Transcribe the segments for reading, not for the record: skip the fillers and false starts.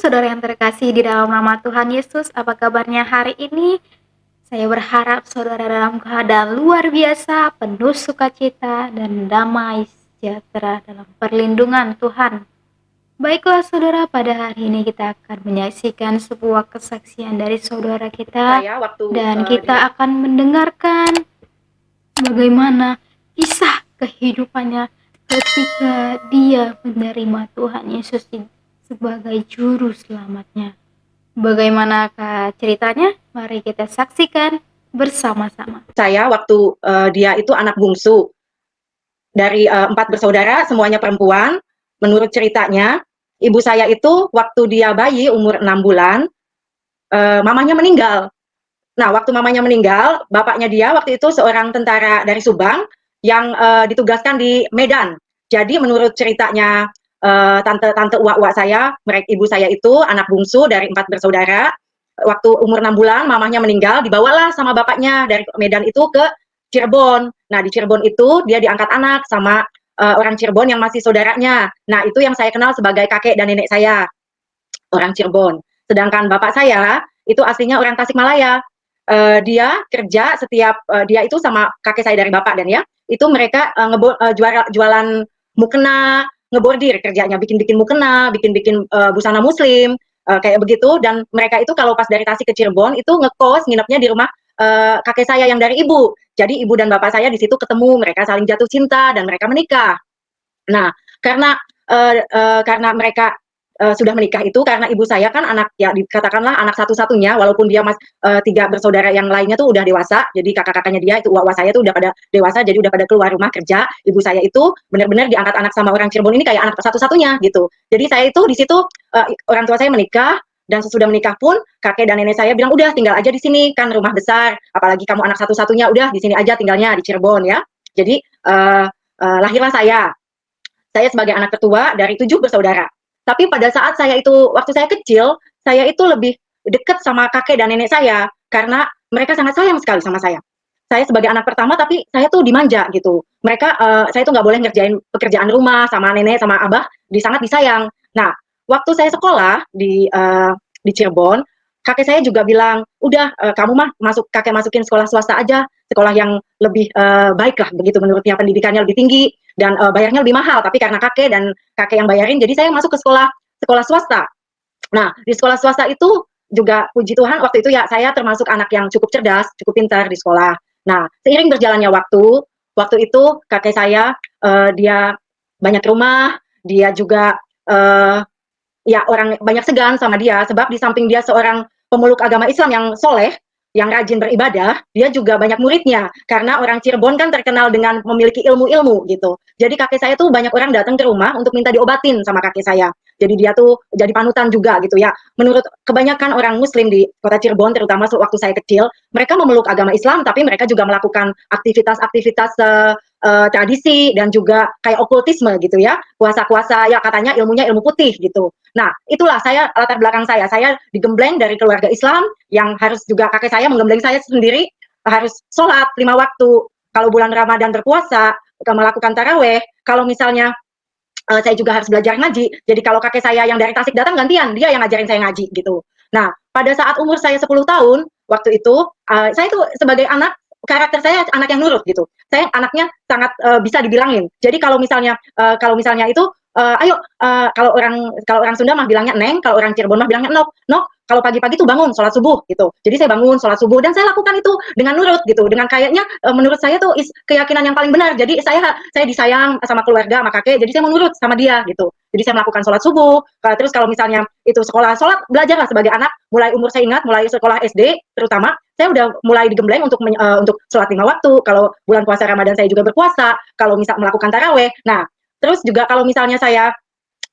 saudara yang terkasih di dalam nama Tuhan Yesus, apa kabarnya hari ini? Saya berharap saudara dalam keadaan luar biasa, penuh sukacita dan damai sejahtera dalam perlindungan Tuhan. Baiklah saudara, pada hari ini kita akan menyaksikan sebuah kesaksian dari saudara kita Saya waktu dan dia kita akan mendengarkan bagaimana kisah kehidupannya ketika dia menerima Tuhan Yesus sebagai juru selamatnya. Bagaimanakah ceritanya? Mari kita saksikan bersama-sama. saya waktu dia itu anak bungsu dari 4 bersaudara, semuanya perempuan. Menurut ceritanya, ibu saya itu waktu dia bayi umur 6 bulan, mamanya meninggal. Nah, waktu mamanya meninggal, bapaknya dia waktu itu seorang tentara dari Subang yang ditugaskan di Medan. Jadi menurut ceritanya tante-tante uak-uak saya, ibu saya itu anak bungsu dari 4 bersaudara. Waktu umur 6 bulan, mamahnya meninggal, dibawalah sama bapaknya dari Medan itu ke Cirebon. Nah, di Cirebon itu dia diangkat anak sama orang Cirebon yang masih saudaranya. Nah, itu yang saya kenal sebagai kakek dan nenek saya, orang Cirebon. Sedangkan bapak saya itu aslinya orang Tasikmalaya. Dia kerja setiap dia itu sama kakek saya dari bapak dan ya, itu mereka jualan mukena, ngebordir kerjanya, bikin-bikin mukena, bikin-bikin busana muslim, kayak begitu. Dan mereka itu kalau pas dari Tasik ke Cirebon itu ngekos, nginepnya di rumah kakek saya yang dari ibu. Jadi ibu dan bapak saya di situ ketemu, mereka saling jatuh cinta dan mereka menikah. Nah, karena karena mereka sudah menikah itu karena ibu saya kan anak ya dikatakanlah anak satu-satunya walaupun dia 3 bersaudara yang lainnya tuh udah dewasa. Jadi kakak-kakaknya dia itu uwa saya tuh udah pada dewasa jadi udah pada keluar rumah kerja. Ibu saya itu benar-benar diangkat anak sama orang Cirebon ini kayak anak satu-satunya gitu. Jadi saya itu di situ orang tua saya menikah dan sesudah menikah pun kakek dan nenek saya bilang udah tinggal aja di sini kan rumah besar apalagi kamu anak satu-satunya udah di sini aja tinggalnya di Cirebon ya. Jadi lahirlah saya sebagai anak ketua dari 7 bersaudara. Tapi pada saat saya itu, waktu saya kecil, saya itu lebih dekat sama kakek dan nenek saya karena mereka sangat sayang sekali sama saya. Saya sebagai anak pertama, tapi saya tuh dimanja gitu. Mereka, saya tuh nggak boleh ngerjain pekerjaan rumah sama nenek sama abah, sangat disayang. Nah, waktu saya sekolah di Cirebon, kakek saya juga bilang, udah kamu mah kakek masukin sekolah swasta aja, sekolah yang lebih baik lah begitu menurutnya pendidikannya lebih tinggi dan bayarnya lebih mahal tapi karena kakek yang bayarin jadi saya masuk ke sekolah sekolah swasta. Nah di sekolah swasta itu juga puji Tuhan waktu itu ya saya termasuk anak yang cukup cerdas cukup pintar di sekolah. Nah seiring berjalannya waktu itu kakek saya dia banyak rumah, dia juga ya orang banyak segan sama dia sebab di samping dia seorang pemeluk agama Islam yang soleh yang rajin beribadah, dia juga banyak muridnya. Karena orang Cirebon kan terkenal dengan memiliki ilmu-ilmu gitu. Jadi kakek saya tuh banyak orang datang ke rumah untuk minta diobatin sama kakek saya. Jadi dia tuh jadi panutan juga gitu ya. Menurut kebanyakan orang muslim di kota Cirebon, terutama waktu saya kecil, mereka memeluk agama Islam, tapi mereka juga melakukan aktivitas-aktivitas tradisi dan juga kayak okultisme gitu ya. Kuasa-kuasa ya katanya ilmunya ilmu putih gitu. Nah, itulah saya latar belakang saya. Saya digembleng dari keluarga Islam yang harus juga kakek saya menggembleng saya sendiri harus sholat 5 waktu. Kalau bulan Ramadan berpuasa, melakukan taraweh. Kalau misalnya saya juga harus belajar ngaji. Jadi kalau kakek saya yang dari Tasik datang gantian, dia yang ngajarin saya ngaji gitu. Nah, pada saat umur saya 10 tahun, waktu itu saya tuh sebagai anak karakter saya anak yang nurut gitu. Saya anaknya sangat bisa dibilangin. Jadi kalau misalnya itu ayo kalau orang Sunda mah bilangnya neng, kalau orang Cirebon mah bilangnya nok. Nok, kalau pagi-pagi tuh bangun sholat subuh gitu. Jadi saya bangun sholat subuh dan saya lakukan itu dengan nurut gitu. Dengan kayaknya menurut saya tuh keyakinan yang paling benar. Jadi saya disayang sama keluarga, sama kakek. Jadi saya menurut sama dia gitu. Jadi saya melakukan sholat subuh. Terus kalau misalnya itu sekolah, sholat belajar lah sebagai anak. Mulai umur saya ingat, mulai sekolah SD terutama, saya udah mulai digembleng untuk sholat 5 waktu. Kalau bulan puasa Ramadan saya juga berpuasa. Kalau misal melakukan taraweh. Nah, terus juga kalau misalnya saya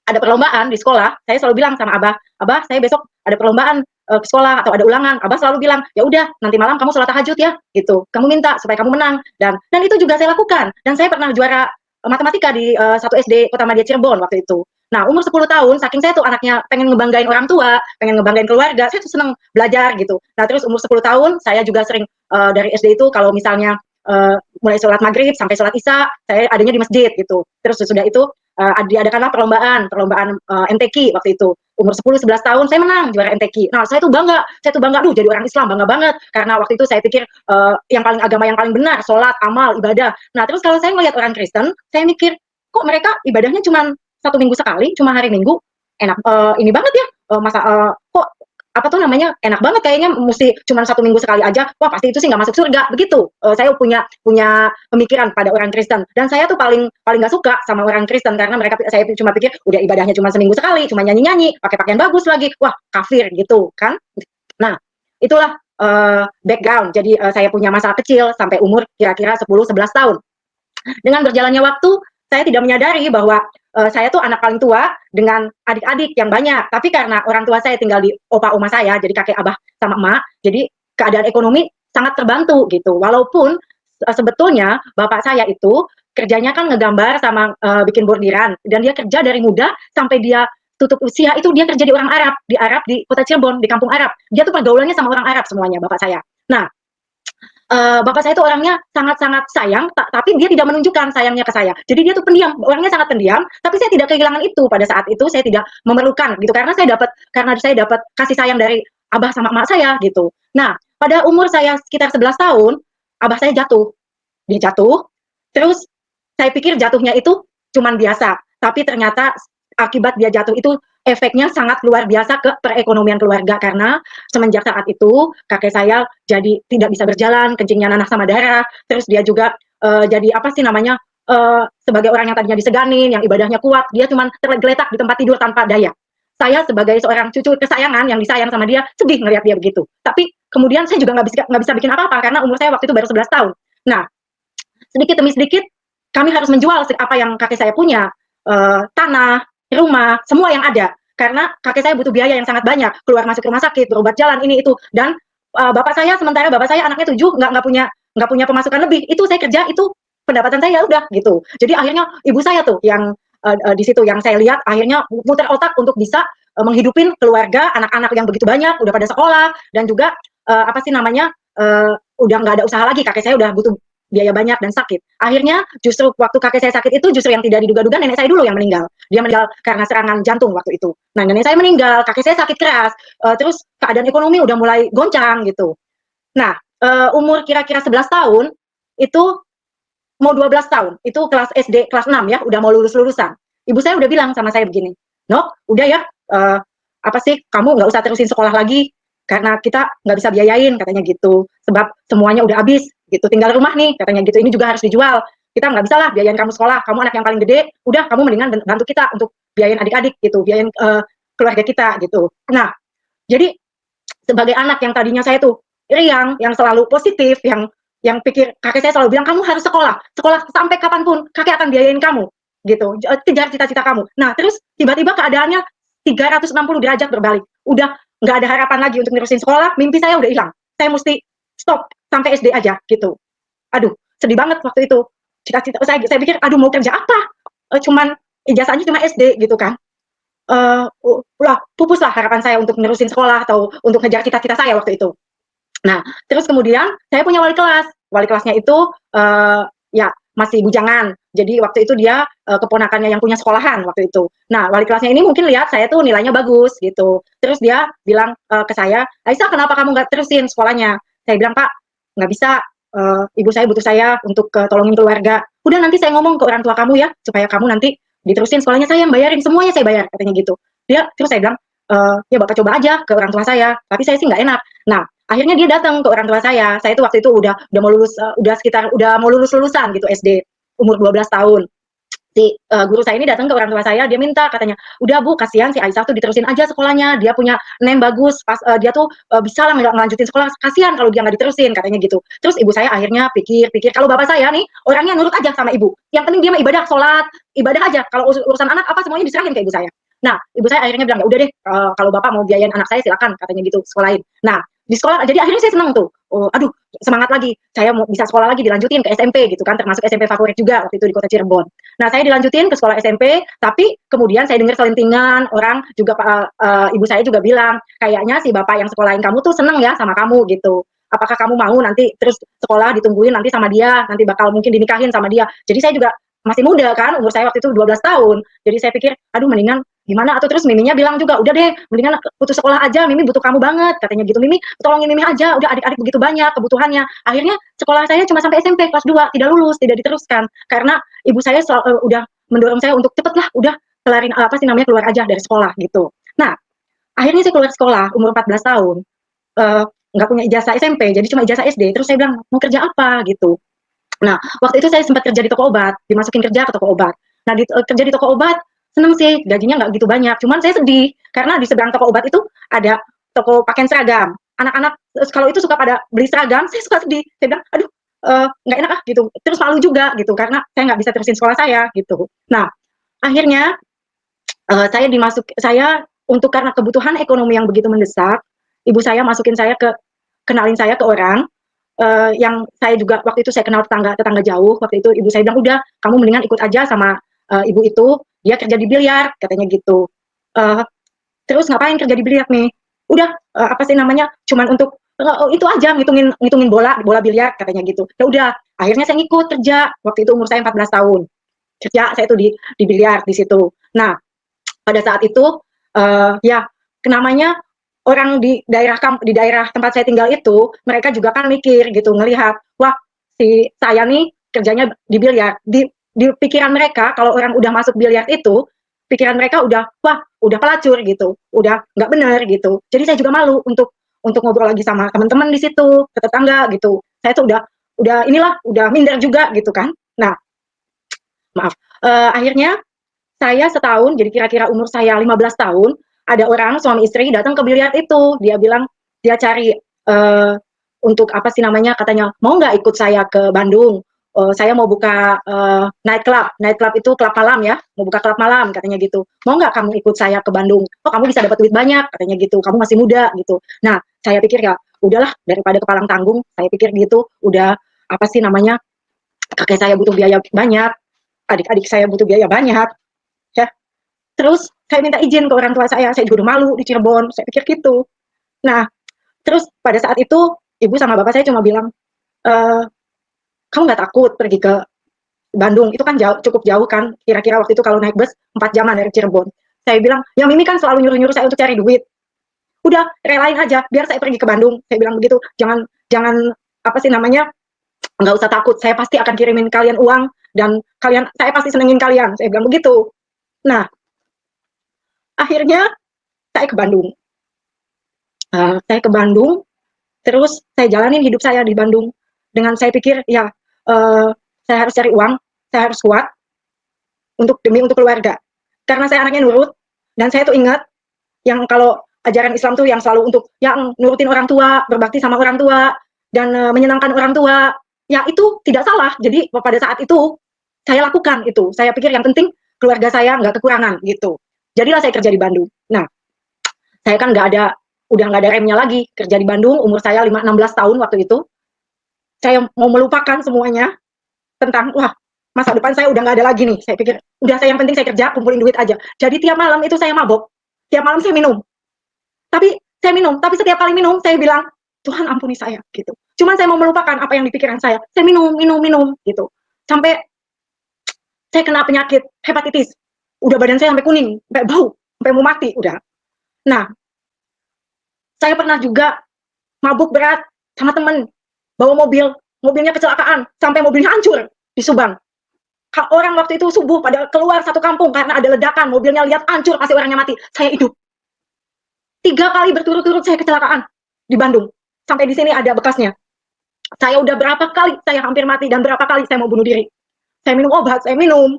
ada perlombaan di sekolah, saya selalu bilang sama abah saya besok ada perlombaan ke sekolah atau ada ulangan. Abah selalu bilang, ya udah nanti malam kamu sholat tahajud ya, gitu. Kamu minta supaya kamu menang dan itu juga saya lakukan. Dan saya pernah juara matematika di 1 SD Kota Madia Cirebon waktu itu. Nah, umur 10 tahun, saking saya tuh anaknya pengen ngebanggain orang tua, pengen ngebanggain keluarga, saya tuh seneng belajar gitu. Nah, terus umur 10 tahun, saya juga sering dari SD itu kalau misalnya mulai sholat maghrib sampai sholat isya, saya adanya di masjid gitu. Terus sesudah itu diadakanlah perlombaan MTQ waktu itu. umur 10-11 tahun saya menang juara MTQ. Nah, saya tuh bangga, jadi orang Islam bangga banget karena waktu itu saya pikir yang paling agama yang paling benar, sholat, amal, ibadah. Nah, terus kalau saya melihat orang Kristen, saya mikir kok mereka ibadahnya cuma 1 minggu sekali, cuma hari Minggu, enak ini banget ya, masa kok apa tuh namanya enak banget kayaknya mesti cuma 1 minggu sekali aja, wah pasti itu sih nggak masuk surga begitu. Saya punya punya pemikiran pada orang Kristen dan saya tuh paling paling nggak suka sama orang Kristen karena mereka saya cuma pikir udah ibadahnya cuma seminggu sekali, cuma nyanyi-nyanyi, pakai pakaian bagus lagi, wah kafir gitu kan. Nah itulah background. Jadi saya punya masa kecil sampai umur kira-kira 10-11 tahun. Dengan berjalannya waktu, saya tidak menyadari bahwa saya tuh anak paling tua dengan adik-adik yang banyak. Tapi karena orang tua saya tinggal di opa oma saya, jadi kakek abah sama emak, jadi keadaan ekonomi sangat terbantu gitu. Walaupun sebetulnya bapak saya itu kerjanya kan ngegambar sama bikin bordiran dan dia kerja dari muda sampai dia tutup usia itu dia kerja di orang Arab di kota Cirebon di kampung Arab. Dia tuh pergaulannya sama orang Arab semuanya bapak saya. Nah, bapak saya itu orangnya sangat-sangat sayang, tapi dia tidak menunjukkan sayangnya ke saya. Jadi dia tuh pendiam, orangnya sangat pendiam, tapi saya tidak kehilangan itu pada saat itu saya tidak memerlukan gitu karena saya dapat kasih sayang dari abah sama emak saya gitu. Nah, pada umur saya sekitar 11 tahun, abah saya jatuh. Dia jatuh, terus saya pikir jatuhnya itu cuman biasa, tapi ternyata akibat dia jatuh itu efeknya sangat luar biasa ke perekonomian keluarga karena semenjak saat itu kakek saya jadi tidak bisa berjalan, kencingnya nanah sama darah, terus dia juga jadi apa sih namanya sebagai orang yang tadinya diseganin, yang ibadahnya kuat, dia cuma tergeletak di tempat tidur tanpa daya. Saya sebagai seorang cucu kesayangan yang disayang sama dia sedih ngelihat dia begitu. Tapi kemudian saya juga nggak bisa bikin apa-apa karena umur saya waktu itu baru 11 tahun. Nah, sedikit demi sedikit kami harus menjual apa yang kakek saya punya, tanah, rumah, semua yang ada. Karena kakek saya butuh biaya yang sangat banyak, keluar masuk rumah sakit, berobat jalan, ini itu. Dan sementara bapak saya anaknya 7, nggak punya pemasukan lebih. Itu saya kerja, itu pendapatan saya ya udah gitu. Jadi akhirnya ibu saya tuh yang di situ yang saya lihat akhirnya muter otak untuk bisa menghidupin keluarga, anak-anak yang begitu banyak, udah pada sekolah dan juga apa sih namanya udah nggak ada usaha lagi. Kakek saya udah butuh biaya banyak dan sakit. Akhirnya justru waktu kakek saya sakit itu justru yang tidak diduga-duga nenek saya dulu yang meninggal. Dia meninggal karena serangan jantung waktu itu. Nah, nenek saya meninggal, kakek saya sakit keras. Terus keadaan ekonomi udah mulai goncang gitu. Nah, umur kira-kira 11 tahun itu mau 12 tahun, itu kelas SD kelas 6 ya, udah mau lulusan. Ibu saya udah bilang sama saya begini, "Nok, udah ya, apa sih kamu nggak usah terusin sekolah lagi karena kita nggak bisa biayain," katanya gitu. Sebab semuanya udah habis gitu, tinggal rumah nih katanya gitu. Ini juga harus dijual. Kita nggak bisa lah biayain kamu sekolah. Kamu anak yang paling gede, udah kamu mendingan bantu kita untuk biayain adik-adik gitu, biayain keluarga kita gitu. Nah, jadi sebagai anak yang tadinya saya tuh riang, yang selalu positif, yang pikir kakek saya selalu bilang kamu harus sekolah sampai kapanpun kakek akan biayain kamu gitu, kejar cita-cita kamu. Nah terus tiba-tiba keadaannya 360 derajat berbalik, udah nggak ada harapan lagi untuk nerusin sekolah, mimpi saya udah hilang, saya mesti stop sampai SD aja gitu. Aduh sedih banget waktu itu, cita-cita saya pikir aduh mau kerja apa, cuman ijazahnya cuma SD gitu kan. Lah pupuslah harapan saya untuk nerusin sekolah atau untuk ngejar cita-cita saya waktu itu. Nah, terus kemudian saya punya wali kelas. Wali kelasnya itu ya masih bujangan. Jadi waktu itu dia keponakannya yang punya sekolahan waktu itu. Nah, wali kelasnya ini mungkin lihat saya tuh nilainya bagus gitu. Terus dia bilang ke saya, "Aisyah, kenapa kamu nggak terusin sekolahnya?" Saya bilang, "Pak, nggak bisa. Ibu saya butuh saya untuk tolongin keluarga. Udah nanti saya ngomong ke orang tua kamu ya, supaya kamu nanti diterusin sekolahnya, saya yang bayarin, semuanya saya bayar," katanya gitu. Terus saya bilang, "Ya Bapak coba aja ke orang tua saya." Tapi saya sih nggak enak. Nah, akhirnya dia datang ke orang tua saya. Saya itu waktu itu udah mau lulus, udah mau lulusan gitu SD, umur 12 tahun. Si guru saya ini datang ke orang tua saya, dia minta katanya, "Udah Bu, kasihan si Aisyah tuh diterusin aja sekolahnya, dia punya name bagus, pas dia tuh bisa lah ngelanjutin sekolah, kasihan kalau dia nggak diterusin," katanya gitu. Terus ibu saya akhirnya pikir-pikir, kalau bapak saya nih orangnya nurut aja sama ibu, yang penting dia mah ibadah, sholat, ibadah aja, kalau urusan anak apa semuanya diserahin ke ibu saya. Nah, ibu saya akhirnya bilang, "Ya udah deh, kalau bapak mau biayain anak saya silakan," katanya gitu, sekolahin. Nah, di sekolah jadi akhirnya saya senang tuh. Oh, aduh, semangat lagi. Saya mau bisa sekolah lagi dilanjutin ke SMP gitu kan, termasuk SMP favorit juga waktu itu di kota Cirebon. Nah, saya dilanjutin ke sekolah SMP, tapi kemudian saya dengar selentingan orang juga ibu saya juga bilang, "Kayaknya si bapak yang sekolahin kamu tuh seneng ya sama kamu gitu. Apakah kamu mau nanti terus sekolah ditungguin nanti sama dia, nanti bakal mungkin dinikahin sama dia." Jadi saya juga masih muda kan, umur saya waktu itu 12 tahun. Jadi saya pikir, aduh mendingan gimana, atau terus Miminya bilang juga, udah deh mendingan putus sekolah aja, Mimi butuh kamu banget katanya gitu, Mimi tolongin Mimi aja, udah adik-adik begitu banyak kebutuhannya. Akhirnya sekolah saya cuma sampai SMP kelas 2, tidak lulus, tidak diteruskan karena ibu saya udah mendorong saya untuk cepetlah, udah kelarin apa sih namanya, keluar aja dari sekolah gitu. Nah, akhirnya saya keluar sekolah umur 14 tahun, eh, nggak punya ijazah SMP, jadi cuma ijazah SD. Terus saya bilang, mau kerja apa gitu. Nah, waktu itu saya sempat kerja di toko obat, dimasukin kerja ke toko obat. Nah, kerja di toko obat, seneng sih, gajinya nggak gitu banyak. Cuman saya sedih, karena di seberang toko obat itu ada toko pakaian seragam. Anak-anak kalau itu suka pada beli seragam, saya suka sedih. Saya bilang, aduh, nggak enak ah gitu. Terus malu juga gitu, karena saya nggak bisa terusin sekolah saya gitu. Nah, akhirnya saya untuk karena kebutuhan ekonomi yang begitu mendesak, ibu saya masukin saya kenalin saya ke orang, yang saya juga waktu itu saya kenal tetangga jauh. Waktu itu ibu saya bilang, udah kamu mendingan ikut aja sama ibu itu, dia kerja di biliar katanya gitu. Uh, Terus ngapain kerja di biliar nih? Udah apa sih namanya? Cuman untuk itu aja, ngitungin ngitungin bola bola biliar katanya gitu. Ya udah, akhirnya saya ngikut kerja. Waktu itu umur saya 14 tahun. Kerja saya tuh di biliar di situ. Nah, pada saat itu ya namanya orang di daerah tempat saya tinggal itu, mereka juga kan mikir gitu, ngelihat, wah si saya nih kerjanya di biliar. Di pikiran mereka kalau orang udah masuk biliar itu, pikiran mereka udah pelacur gitu, udah nggak benar gitu. Jadi saya juga malu untuk ngobrol lagi sama teman-teman di situ, ke tetangga gitu. Saya tuh udah minder juga gitu kan. Nah, maaf. Akhirnya saya setahun, jadi kira-kira umur saya 15 tahun, ada orang suami istri datang ke biliar itu. Dia bilang dia cari untuk apa sih namanya, katanya mau nggak ikut saya ke Bandung. Saya mau buka night club itu klub malam ya, mau buka klub malam katanya gitu. Mau nggak kamu ikut saya ke Bandung? Oh kamu bisa dapat duit banyak katanya gitu. Kamu masih muda gitu. Nah saya pikir ya udahlah daripada kepalang tanggung. Saya pikir gitu udah apa sih namanya, kakek saya butuh biaya banyak, adik-adik saya butuh biaya banyak ya. Terus saya minta izin ke orang tua saya juga udah malu di Cirebon, saya pikir gitu. Nah, terus pada saat itu ibu sama bapak saya cuma bilang, kamu nggak takut pergi ke Bandung? Itu kan jauh, cukup jauh kan, kira-kira waktu itu kalau naik bus 4 jaman dari Cirebon. Saya bilang, ya Mimi kan selalu nyuruh-nyuruh saya untuk cari duit. Udah, relain aja, biar saya pergi ke Bandung. Saya bilang begitu, jangan, jangan apa sih namanya, nggak usah takut, saya pasti akan kirimin kalian uang, dan saya pasti senengin kalian. Saya bilang begitu. Nah, akhirnya saya ke Bandung. Saya ke Bandung, terus saya jalanin hidup saya di Bandung dengan saya pikir ya saya harus cari uang, saya harus kuat untuk keluarga. Karena saya anaknya nurut dan saya tuh ingat yang kalau ajaran Islam tuh yang selalu untuk yang nurutin orang tua, berbakti sama orang tua dan menyenangkan orang tua. Ya itu tidak salah. Jadi pada saat itu saya lakukan itu. Saya pikir yang penting keluarga saya nggak kekurangan gitu. Jadilah saya kerja di Bandung. Nah, saya kan udah nggak ada remnya lagi kerja di Bandung, umur saya 16 tahun waktu itu. Saya mau melupakan semuanya tentang wah masa depan saya udah nggak ada lagi nih. Saya pikir udah, saya yang penting saya kerja kumpulin duit aja. Jadi tiap malam itu saya mabok, tiap malam saya minum. Tapi setiap kali minum saya bilang, Tuhan ampuni saya gitu. Cuman saya mau melupakan apa yang di pikiran saya. Saya minum gitu. Sampai saya kena penyakit hepatitis. Udah badan saya sampai kuning, sampai bau, sampai mau mati udah. Nah, saya pernah juga mabuk berat sama temen, bawa mobilnya kecelakaan, sampai mobilnya hancur di Subang. Orang waktu itu subuh pada keluar satu kampung karena ada ledakan, mobilnya lihat hancur, pasti orangnya mati. Saya hidup. 3 kali berturut-turut saya kecelakaan di Bandung. Sampai di sini ada bekasnya. Saya udah berapa kali saya hampir mati dan berapa kali saya mau bunuh diri. Saya minum obat, saya minum.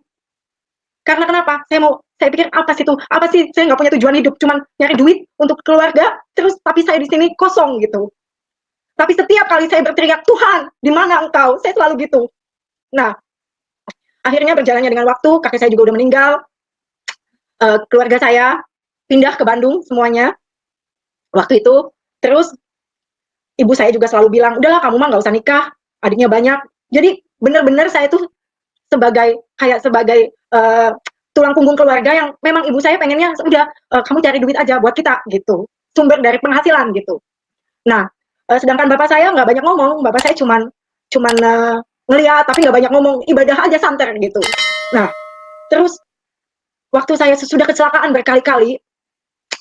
Karena kenapa? Saya pikir apa sih itu? Apa sih? Saya nggak punya tujuan hidup, cuman nyari duit untuk keluarga. Terus tapi saya di sini kosong gitu. Tapi setiap kali saya berteriak, Tuhan, di mana engkau? Saya selalu gitu. Nah, akhirnya berjalannya dengan waktu, kakek saya juga udah meninggal. Keluarga saya pindah ke Bandung semuanya. Waktu itu, terus ibu saya juga selalu bilang, udahlah kamu mah nggak usah nikah, adiknya banyak. Jadi benar-benar saya tuh sebagai tulang punggung keluarga yang memang ibu saya pengennya udah kamu cari duit aja buat kita gitu, sumber dari penghasilan gitu. Nah, sedangkan bapak saya nggak banyak ngomong, bapak saya cuman ngeliat tapi nggak banyak ngomong, ibadah aja santer gitu. Nah, terus waktu saya sudah kecelakaan berkali-kali,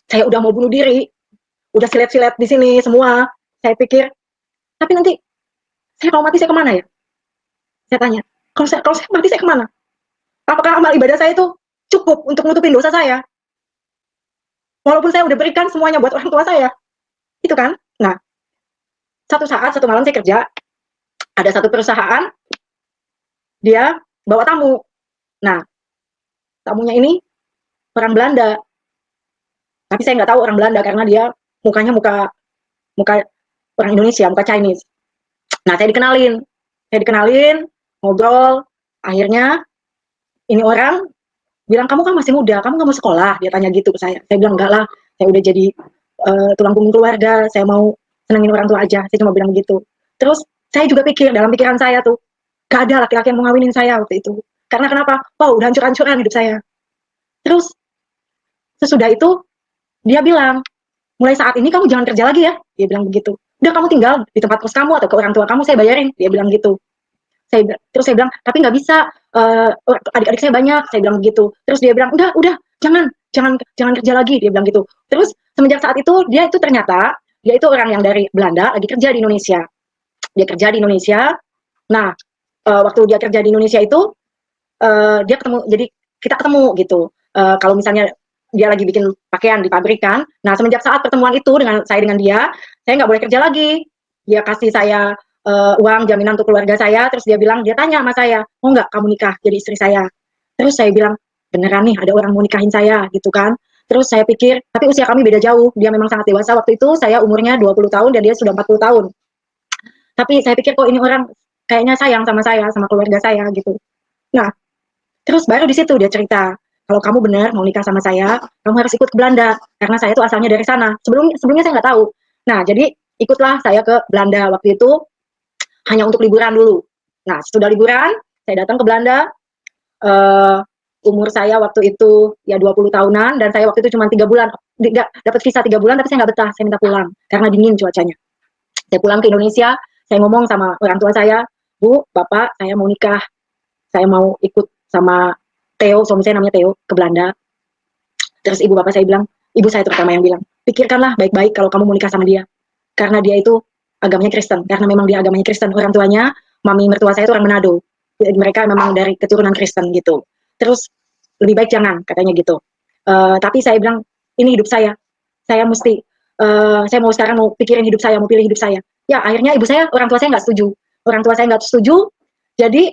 saya udah mau bunuh diri, udah silet-silet di sini semua. Saya pikir, tapi nanti saya kalau mati saya kemana ya? Saya tanya, kalau saya mati saya kemana? Apakah amal ibadah saya itu cukup untuk nutupin dosa saya? Walaupun saya udah berikan semuanya buat orang tua saya, itu kan? Nah, satu malam saya kerja, ada satu perusahaan, dia bawa tamu. Nah, tamunya ini orang Belanda, tapi saya nggak tahu orang Belanda karena dia mukanya muka muka orang Indonesia, muka Chinese. Nah, saya dikenalin, ngobrol, akhirnya ini orang bilang, kamu kan masih muda, kamu nggak mau sekolah? Dia tanya gitu ke saya. Saya bilang, enggak lah, saya udah jadi tulang punggung keluarga, saya mau senengin orang tua aja. Saya cuma bilang gitu. Terus saya juga pikir, dalam pikiran saya tuh, gak ada laki-laki yang mau ngawinin saya waktu itu. Karena kenapa? Wow, udah hancur-hancuran hidup saya. Terus sesudah itu dia bilang, mulai saat ini kamu jangan kerja lagi ya. Dia bilang begitu. Udah kamu tinggal di tempat kos kamu atau ke orang tua kamu, saya bayarin. Dia bilang gitu. Terus saya bilang, tapi nggak bisa, adik-adik saya banyak. Saya bilang begitu. Terus dia bilang, udah, jangan, jangan kerja lagi. Dia bilang gitu. Terus semenjak saat itu dia itu orang yang dari Belanda lagi kerja di Indonesia. Dia kerja di Indonesia. Nah, waktu dia kerja di Indonesia itu dia ketemu, jadi kita ketemu gitu. Kalau misalnya dia lagi bikin pakaian di pabrikan, nah semenjak saat pertemuan itu dengan dia, saya nggak boleh kerja lagi. Dia kasih saya uang jaminan untuk keluarga saya, terus dia tanya sama saya, mau nggak kamu nikah jadi istri saya? Terus saya bilang, beneran nih ada orang mau nikahin saya gitu kan. Terus saya pikir, tapi usia kami beda jauh, dia memang sangat dewasa waktu itu, saya umurnya 20 tahun dan dia sudah 40 tahun. Tapi saya pikir kok ini orang kayaknya sayang sama saya, sama keluarga saya gitu. Nah, terus baru di situ dia cerita, kalau kamu benar mau nikah sama saya, kamu harus ikut ke Belanda karena saya itu asalnya dari sana. Sebelumnya saya nggak tahu. Nah, jadi ikutlah saya ke Belanda waktu itu hanya untuk liburan dulu. Nah, sudah liburan, saya datang ke Belanda. Uh, Umur saya waktu itu ya 20 tahunan dan saya waktu itu cuma 3 bulan, dapat visa 3 bulan, tapi saya nggak betah, saya minta pulang karena dingin cuacanya. Saya pulang ke Indonesia, saya ngomong sama orang tua saya, Bu, Bapak, saya mau nikah, saya mau ikut sama Theo, suami saya namanya Theo, ke Belanda. Terus ibu bapak saya bilang, ibu saya terutama yang bilang, pikirkanlah baik-baik kalau kamu mau nikah sama dia. Karena dia itu agamanya Kristen, karena memang dia agamanya Kristen. Orang tuanya, mami mertua saya itu orang Manado. Jadi mereka memang dari keturunan Kristen gitu. Terus lebih baik jangan, katanya gitu. Tapi saya bilang, ini hidup saya mesti, saya mau sekarang mau pikirin hidup saya, mau pilih hidup saya. Ya akhirnya ibu saya, orang tua saya nggak setuju. Orang tua saya nggak setuju, jadi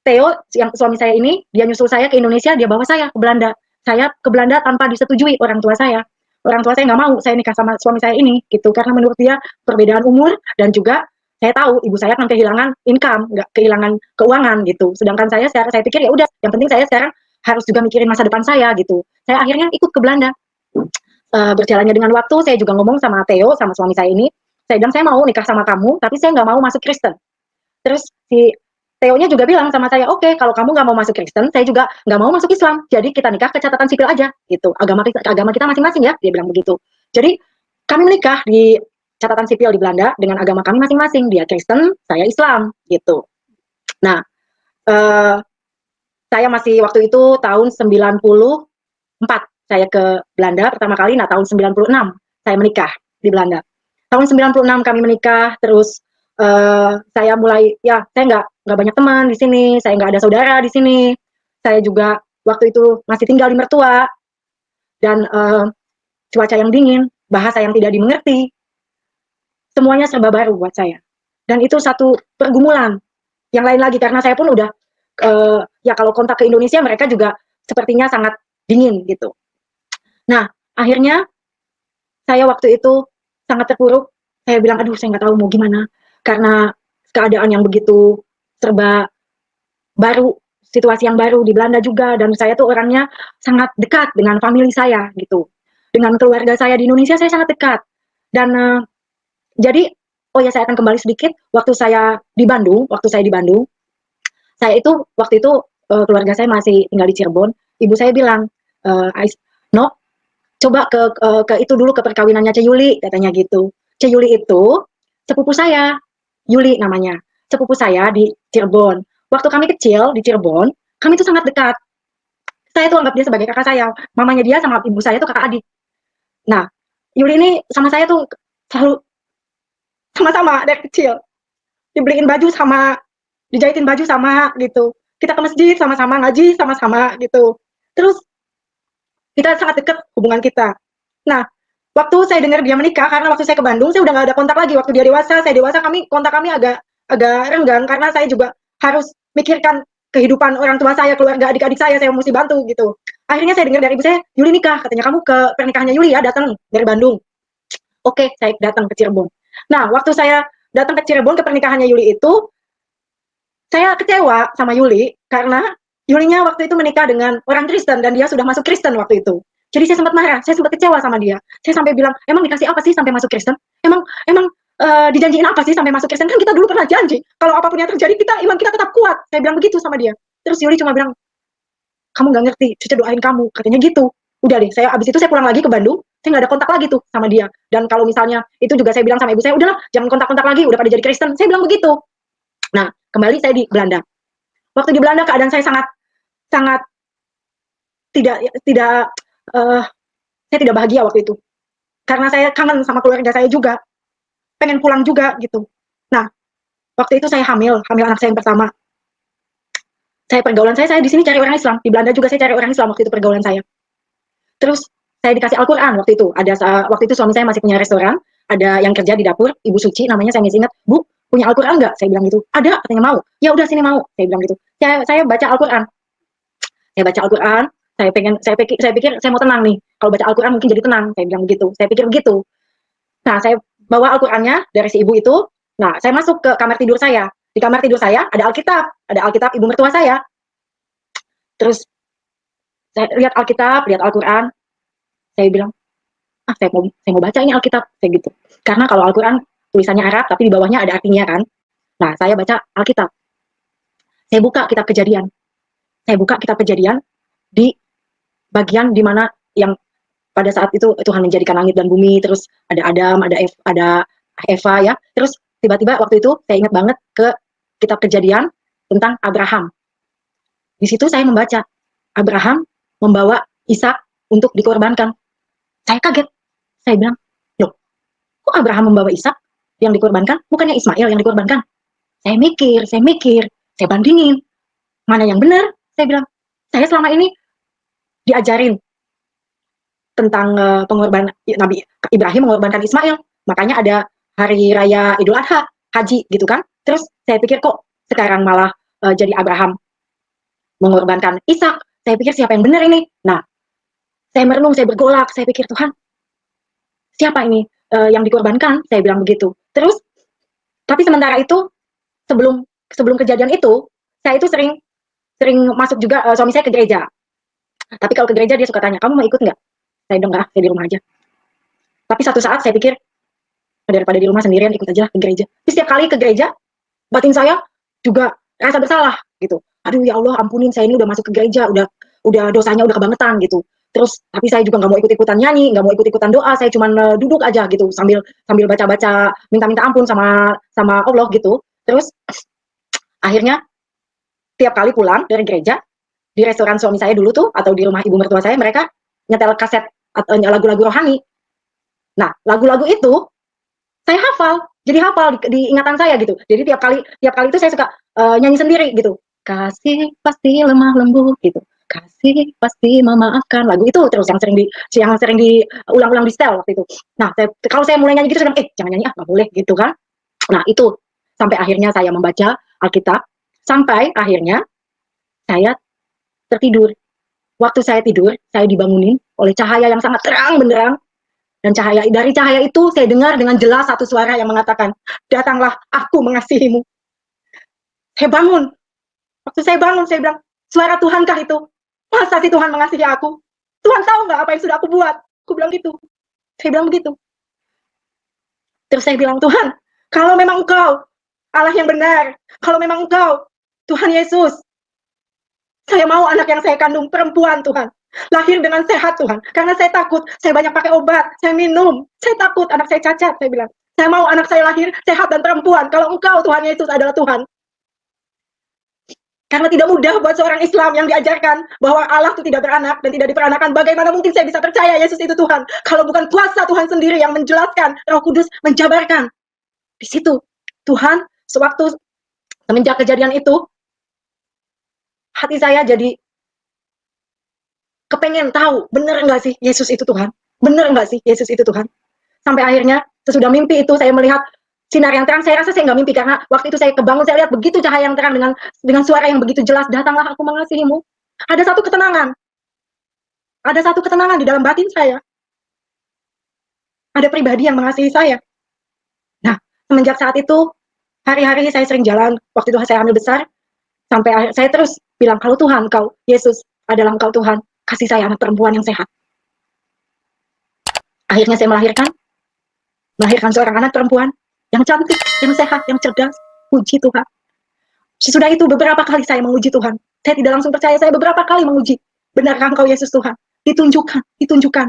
Theo yang suami saya ini dia nyusul saya ke Indonesia, dia bawa saya ke Belanda. Saya ke Belanda tanpa disetujui orang tua saya. Orang tua saya nggak mau saya nikah sama suami saya ini gitu karena menurut dia perbedaan umur dan juga saya tahu ibu saya akan kehilangan income, nggak kehilangan keuangan gitu. Sedangkan saya pikir ya udah, yang penting saya sekarang harus juga mikirin masa depan saya gitu. Saya akhirnya ikut ke Belanda. Berjalannya dengan waktu, saya juga ngomong sama Theo, sama suami saya ini. Saya bilang saya mau nikah sama kamu, tapi saya nggak mau masuk Kristen. Terus si Theo-nya juga bilang sama saya, oke, kalau kamu nggak mau masuk Kristen, saya juga nggak mau masuk Islam. Jadi kita nikah ke catatan sipil aja, gitu. Agama kita masing-masing ya, dia bilang begitu. Jadi kami menikah di catatan sipil di Belanda dengan agama kami masing-masing. Dia Kristen, saya Islam, gitu. Nah, eh, saya masih waktu itu tahun 94 saya ke Belanda pertama kali. Nah, tahun 96 saya menikah di Belanda. Tahun 96 kami menikah, terus saya mulai ya saya nggak banyak teman di sini, saya nggak ada saudara di sini. Saya juga waktu itu masih tinggal di mertua dan cuaca yang dingin, bahasa yang tidak dimengerti, semuanya serba baru buat saya. Dan itu satu pergumulan. Yang lain lagi karena saya pun udah ya kalau kontak ke Indonesia mereka juga sepertinya sangat dingin gitu. Nah, akhirnya saya waktu itu sangat terpuruk. Saya bilang, aduh saya nggak tahu mau gimana. Karena keadaan yang begitu serba baru, situasi yang baru di Belanda juga. Dan saya tuh orangnya sangat dekat dengan famili saya gitu. Dengan keluarga saya di Indonesia saya sangat dekat. Dan jadi, oh ya saya akan kembali sedikit. Waktu saya di Bandung, saya itu waktu itu keluarga saya masih tinggal di Cirebon. Ibu saya bilang, no, coba ke itu dulu ke perkawinannya Ceyuli katanya gitu. Ceyuli itu sepupu saya, Yuli namanya. Sepupu saya di Cirebon. Waktu kami kecil di Cirebon, kami itu sangat dekat. Saya tuh anggap dia sebagai kakak saya. Mamanya dia sama ibu saya tuh kakak adik. Nah, Yuli ini sama saya tuh selalu sama-sama dari kecil. Dibeliin baju sama, dijahitin baju sama gitu. Kita ke masjid sama-sama, ngaji sama-sama gitu. Terus kita sangat dekat hubungan kita. Nah, waktu saya dengar dia menikah, karena waktu saya ke Bandung, saya udah nggak ada kontak lagi. Waktu dia dewasa, saya dewasa, kontak kami agak agak renggang karena saya juga harus mikirkan kehidupan orang tua saya, keluarga adik-adik saya mesti bantu gitu. Akhirnya saya dengar dari ibu saya, Yuli nikah, katanya kamu ke pernikahannya Yuli ya, datang dari Bandung. Oke, saya datang ke Cirebon. Nah, waktu saya datang ke Cirebon ke pernikahannya Yuli itu, saya kecewa sama Yuli karena Yulinya waktu itu menikah dengan orang Kristen dan dia sudah masuk Kristen waktu itu. Jadi saya sempat marah, saya sempat kecewa sama dia. Saya sampai bilang, emang dikasih apa sih sampai masuk Kristen? Emang emang dijanjiin apa sih sampai masuk Kristen? Kan kita dulu pernah janji, kalau apapun yang terjadi kita iman kita tetap kuat. Saya bilang begitu sama dia. Terus Yuli cuma bilang, kamu nggak ngerti, Cica doain kamu, katanya gitu. Udah deh, saya abis itu saya pulang lagi ke Bandung, saya nggak ada kontak lagi tuh sama dia. Dan kalau misalnya itu juga saya bilang sama ibu saya, udahlah jangan kontak-kontak lagi, udah pada jadi Kristen. Saya bilang begitu. Nah, kembali saya di Belanda. Waktu di Belanda keadaan saya sangat sangat tidak tidak uh, saya tidak bahagia waktu itu karena saya kangen sama keluarga saya juga, pengen pulang juga gitu. Nah, waktu itu saya hamil anak saya yang pertama. Saya pergaulan saya di sini cari orang Islam, di Belanda juga saya cari orang Islam waktu itu pergaulan saya. Terus saya dikasih Al-Quran waktu itu. Waktu itu suami saya masih punya restoran, ada yang kerja di dapur, Ibu Suci namanya, saya masih ingat. Bu, punya Al-Quran nggak? Saya bilang gitu. Ada, katanya mau. Ya udah sini mau. Saya bilang gitu. Saya baca Al-Quran. Saya baca Al-Quran. Saya pikir saya mau tenang nih. Kalau baca Al-Quran mungkin jadi tenang. Saya bilang begitu. Saya pikir begitu. Nah, saya bawa Al-Qurannya dari si ibu itu. Nah, saya masuk ke kamar tidur saya. Di kamar tidur saya ada Alkitab ibu mertua saya. Terus saya lihat Al-Quran. Saya bilang, saya mau baca ini Alkitab, kayak gitu. Karena kalau Al-Quran tulisannya Arab tapi di bawahnya ada artinya kan. Nah, saya baca Alkitab. Saya buka kitab Kejadian. Saya buka kitab Kejadian di bagian di mana yang pada saat itu Tuhan menjadikan langit dan bumi, terus ada Adam, ada Eva ya. Terus tiba-tiba waktu itu saya ingat banget ke kitab Kejadian tentang Abraham. Di situ saya membaca Abraham membawa Ishak untuk dikorbankan. Saya kaget. Saya bilang, loh, kok Abraham membawa Ishak yang dikorbankan? Bukannya Ismail yang dikorbankan? Saya mikir, saya bandingin. Mana yang benar? Saya bilang, saya selama ini diajarin tentang pengorbanan Nabi Ibrahim mengorbankan Ismail. Makanya ada hari raya Idul Adha, haji gitu kan. Terus saya pikir kok sekarang malah jadi Abraham mengorbankan Ishak. Saya pikir siapa yang benar ini? Nah, saya merenung, saya bergolak, saya pikir Tuhan, siapa ini yang dikorbankan? Saya bilang begitu. Terus, tapi sementara itu sebelum sebelum kejadian itu, saya itu sering sering masuk juga suami saya ke gereja. Tapi kalau ke gereja dia suka tanya, kamu mau ikut nggak? Saya bilang enggak, saya di rumah aja. Tapi satu saat saya pikir daripada di rumah sendirian ikut aja ke gereja. Tapi setiap kali ke gereja, batin saya juga rasa bersalah gitu. Aduh ya Allah, ampunin saya ini udah masuk ke gereja, udah dosanya udah kebangetan gitu. Terus tapi saya juga nggak mau ikut-ikutan nyanyi, nggak mau ikut-ikutan doa, saya cuma duduk aja gitu sambil sambil baca-baca minta-minta ampun sama sama Allah gitu. Terus akhirnya tiap kali pulang dari gereja di restoran suami saya dulu tuh atau di rumah ibu mertua saya mereka nyetel kaset lagu-lagu rohani. Nah, lagu-lagu itu saya hafal, jadi hafal di ingatan saya gitu. Jadi tiap kali itu saya suka nyanyi sendiri gitu. Kasih pasti lemah lembut gitu. Kasih pasti memaafkan, lagu itu terus yang sering diulang-ulang di setel waktu itu. Nah, kalau saya mulai nyanyi gitu saya bilang, jangan nyanyi nggak boleh gitu kan. Nah, itu sampai akhirnya saya membaca Alkitab, sampai akhirnya saya tertidur. Waktu saya tidur, saya dibangunin oleh cahaya yang sangat terang benderang. Dan dari cahaya itu saya dengar dengan jelas satu suara yang mengatakan, datanglah aku mengasihimu. Saya bangun. Waktu saya bangun, saya bilang, suara Tuhankah itu? Masa sih Tuhan mengasihi aku? Tuhan tahu nggak apa yang sudah aku buat? Aku bilang gitu. Saya bilang begitu. Terus saya bilang, Tuhan, kalau memang Engkau Allah yang benar, kalau memang Engkau Tuhan Yesus, saya mau anak yang saya kandung perempuan, Tuhan. Lahir dengan sehat, Tuhan. Karena saya takut, saya banyak pakai obat, saya minum. Saya takut anak saya cacat, saya bilang. Saya mau anak saya lahir sehat dan perempuan. Kalau Engkau, Tuhan Yesus adalah Tuhan. Karena tidak mudah buat seorang Islam yang diajarkan bahwa Allah itu tidak beranak dan tidak diperanakan. Bagaimana mungkin saya bisa percaya Yesus itu Tuhan kalau bukan kuasa Tuhan sendiri yang menjelaskan, Roh Kudus menjabarkan. Di situ Tuhan sewaktu semenjak kejadian itu, hati saya jadi kepengen tahu bener nggak sih Yesus itu Tuhan, bener nggak sih Yesus itu Tuhan. Sampai akhirnya sesudah mimpi itu saya melihat sinar yang terang. Saya rasa saya nggak mimpi karena waktu itu saya kebangun, saya lihat begitu cahaya yang terang dengan suara yang begitu jelas, datanglah aku mengasihimu. Ada satu ketenangan, ada satu ketenangan di dalam batin saya. Ada pribadi yang mengasihi saya. Nah, semenjak saat itu hari-hari saya sering jalan. Waktu itu saya hamil besar, sampai akhir saya terus bilang, kalau Tuhan, Kau Yesus adalah Engkau Tuhan, kasih saya anak perempuan yang sehat. Akhirnya saya melahirkan seorang anak perempuan yang cantik, yang sehat, yang cerdas. Puji Tuhan. Sesudah itu beberapa kali saya menguji Tuhan. Saya tidak langsung percaya, saya beberapa kali menguji. Benarkah Engkau Yesus Tuhan? Ditunjukkan,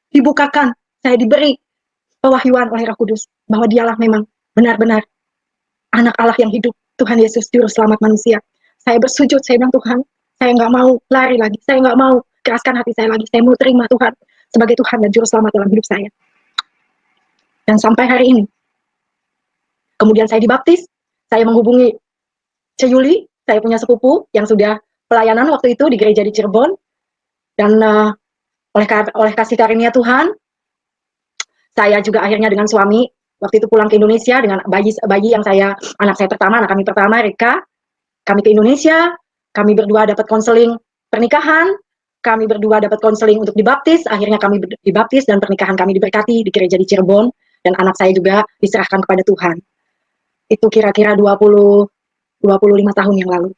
dibukakan. Saya diberi pewahyuan oleh Roh Kudus bahwa dialah memang benar-benar anak Allah yang hidup, Tuhan Yesus, juru selamat manusia. Saya bersujud, saya bilang, Tuhan, saya nggak mau lari lagi, saya nggak mau keraskan hati saya lagi, saya mau terima Tuhan sebagai Tuhan dan juru selamat dalam hidup saya. Dan sampai hari ini, kemudian saya dibaptis, saya menghubungi Ceyuli, saya punya sepupu yang sudah pelayanan waktu itu di gereja di Cirebon, dan oleh kasih karunia Tuhan, saya juga akhirnya dengan suami waktu itu pulang ke Indonesia dengan bayi yang anak saya pertama, anak kami pertama, Rika. Kami ke Indonesia, kami berdua dapat konseling pernikahan, kami berdua dapat konseling untuk dibaptis, akhirnya kami dibaptis dan pernikahan kami diberkati di gereja di Cirebon, dan anak saya juga diserahkan kepada Tuhan. Itu kira-kira 25 tahun yang lalu.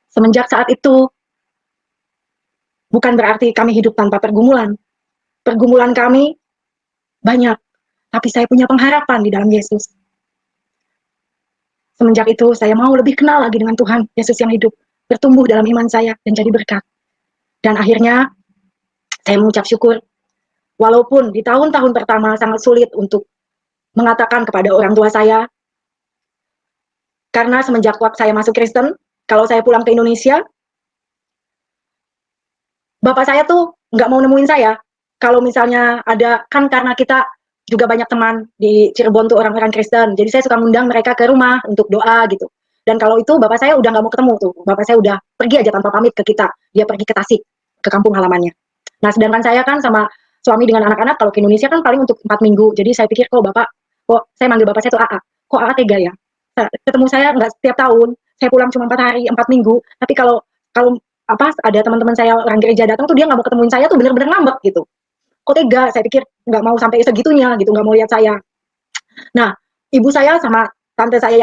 Semenjak saat itu, bukan berarti kami hidup tanpa pergumulan. Pergumulan kami banyak, tapi saya punya pengharapan di dalam Yesus. Semenjak itu, saya mau lebih kenal lagi dengan Tuhan Yesus yang hidup, bertumbuh dalam iman saya, dan jadi berkat. Dan akhirnya, saya mengucap syukur, walaupun di tahun-tahun pertama sangat sulit untuk mengatakan kepada orang tua saya, karena semenjak waktu saya masuk Kristen, kalau saya pulang ke Indonesia, bapak saya tuh nggak mau nemuin saya. Kalau misalnya ada, kan karena kita juga banyak teman di Cirebon tuh orang-orang Kristen, jadi saya suka ngundang mereka ke rumah untuk doa gitu. Dan kalau itu bapak saya udah nggak mau ketemu tuh, bapak saya udah pergi aja tanpa pamit ke kita, dia pergi ke Tasik, ke kampung halamannya. Nah sedangkan saya kan sama suami dengan anak-anak kalau ke Indonesia kan paling untuk 4 minggu, jadi saya pikir kok saya manggil bapak saya tuh AA, kok AA tega ya, ketemu saya nggak setiap tahun, saya pulang cuma 4 hari, 4 minggu, tapi kalau kalau ada teman-teman saya orang gereja datang tuh dia nggak mau ketemuin saya tuh bener-bener ngambek gitu. Kok tega, saya pikir nggak mau sampai segitunya gitu, nggak mau lihat saya. Nah, ibu saya sama tante saya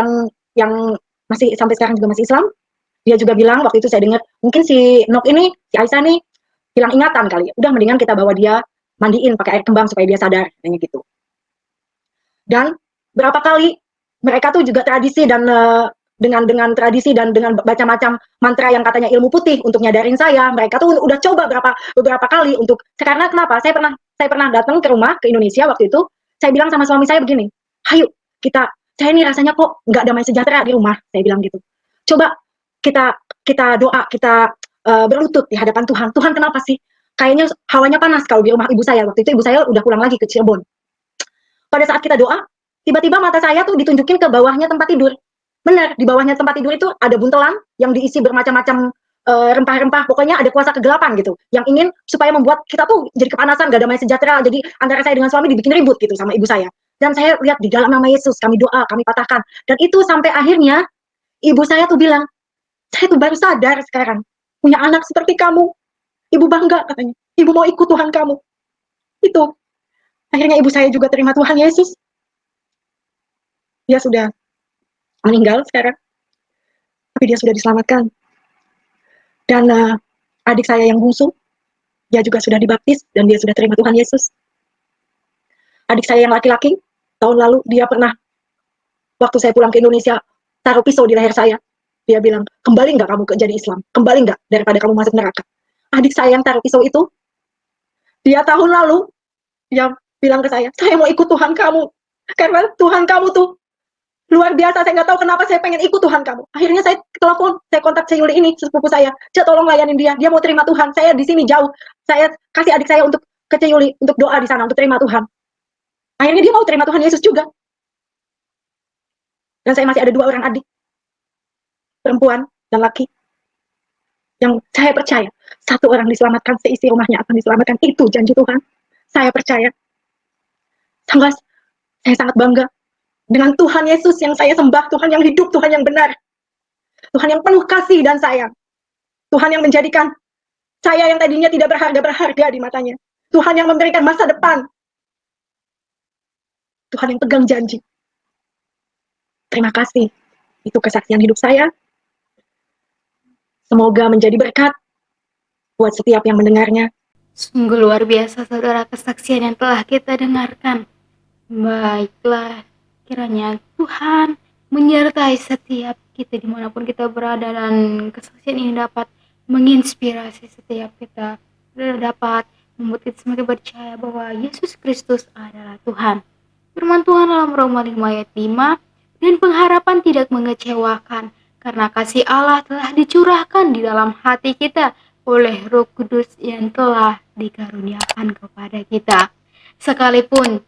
yang masih sampai sekarang juga masih Islam, dia juga bilang waktu itu saya dengar, mungkin si Nok ini, si Aisyah nih hilang ingatan kali, udah mendingan kita bawa dia mandiin pakai air kembang supaya dia sadar, kayak gitu. Dan berapa kali mereka tuh juga tradisi dan dengan tradisi dan dengan baca macam mantra yang katanya ilmu putih untuk nyadarin saya, mereka tuh udah coba beberapa kali untuk, karena kenapa? Saya pernah datang ke rumah ke Indonesia waktu itu, saya bilang sama suami saya begini, ayo saya ini rasanya kok nggak damai sejahtera di rumah, saya bilang gitu. Coba kita doa, kita berlutut di hadapan Tuhan. Tuhan kenapa sih? Kayaknya hawanya panas kalau di rumah ibu saya. Waktu itu ibu saya udah pulang lagi ke Cirebon. Pada saat kita doa, tiba-tiba mata saya tuh ditunjukin ke bawahnya tempat tidur. Benar, di bawahnya tempat tidur itu ada buntelan yang diisi bermacam-macam rempah-rempah, pokoknya ada kuasa kegelapan gitu, yang ingin supaya membuat kita tuh jadi kepanasan, gak damai sejahtera, jadi antara saya dengan suami dibikin ribut gitu sama ibu saya. Dan saya lihat di dalam nama Yesus, kami doa, kami patahkan, dan itu sampai akhirnya ibu saya tuh bilang, saya tuh baru sadar sekarang, punya anak seperti kamu, ibu bangga katanya, ibu mau ikut Tuhan kamu. Itu, akhirnya ibu saya juga terima Tuhan Yesus. Dia sudah meninggal sekarang, tapi dia sudah diselamatkan. Dan adik saya yang bungsu, dia juga sudah dibaptis dan dia sudah terima Tuhan Yesus. Adik saya yang laki-laki, tahun lalu dia pernah, waktu saya pulang ke Indonesia, taruh pisau di leher saya. Dia bilang, kembali nggak kamu ke jadi Islam? Kembali nggak daripada kamu masuk neraka? Adik saya yang taruh pisau itu, dia tahun lalu, dia bilang ke saya mau ikut Tuhan kamu. Karena Tuhan kamu tuh Luar biasa, saya nggak tahu kenapa saya pengen ikut Tuhan kamu. Akhirnya saya telepon, saya kontak si Yuli ini, sepupu saya. Cek, tolong layanin dia mau terima Tuhan. Saya di sini jauh. Saya kasih adik saya untuk ke Yuli untuk doa di sana untuk terima Tuhan. Akhirnya dia mau terima Tuhan Yesus juga. Dan saya masih ada 2 orang adik, perempuan dan laki, yang saya percaya 1 orang diselamatkan, seisi rumahnya akan diselamatkan. Itu janji Tuhan. Saya percaya. Saya sangat bangga dengan Tuhan Yesus yang saya sembah, Tuhan yang hidup, Tuhan yang benar, Tuhan yang penuh kasih dan sayang, Tuhan yang menjadikan saya yang tadinya tidak berharga di matanya, Tuhan yang memberikan masa depan, Tuhan yang pegang janji. Terima kasih. Itu kesaksian hidup saya. Semoga menjadi berkat buat setiap yang mendengarnya. Sungguh luar biasa saudara kesaksian yang telah kita dengarkan. Baiklah, kiranya Tuhan menyertai setiap kita dimanapun kita berada, dan kesaksian ini dapat menginspirasi setiap kita, dapat membuat kita semakin percaya bahwa Yesus Kristus adalah Tuhan. Firman Tuhan dalam Roma 5 ayat 5, dan pengharapan tidak mengecewakan, karena kasih Allah telah dicurahkan di dalam hati kita oleh Roh Kudus yang telah dikaruniakan kepada kita. Sekalipun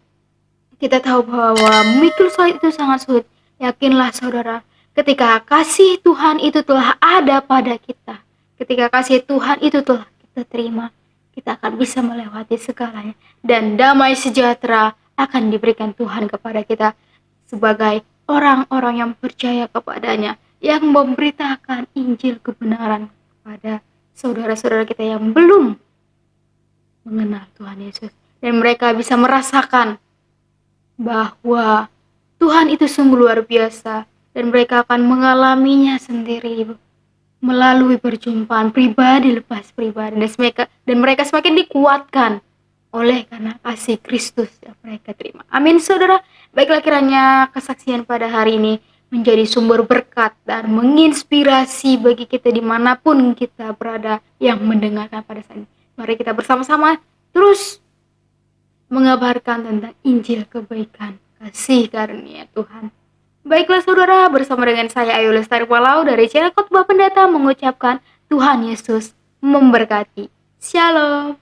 kita tahu bahwa memikul salib itu sangat sulit, yakinlah saudara, ketika kasih Tuhan itu telah ada pada kita, ketika kasih Tuhan itu telah kita terima, kita akan bisa melewati segalanya, dan damai sejahtera akan diberikan Tuhan kepada kita sebagai orang-orang yang percaya kepadanya, yang memberitakan Injil kebenaran kepada saudara-saudara kita yang belum mengenal Tuhan Yesus, dan mereka bisa merasakan bahwa Tuhan itu sungguh luar biasa, dan mereka akan mengalaminya sendiri melalui perjumpaan pribadi lepas pribadi, dan mereka semakin dikuatkan oleh karena kasih Kristus yang mereka terima. Amin saudara. Baiklah, kiranya kesaksian pada hari ini menjadi sumber berkat dan menginspirasi bagi kita dimanapun kita berada yang mendengarkan pada saat ini. Mari kita bersama-sama terus mengabarkan tentang Injil kebaikan kasih karunia Tuhan. Baiklah saudara, bersama dengan saya Ayu Lestari Walau dari channel Khotbah Pendeta mengucapkan Tuhan Yesus memberkati. Shalom.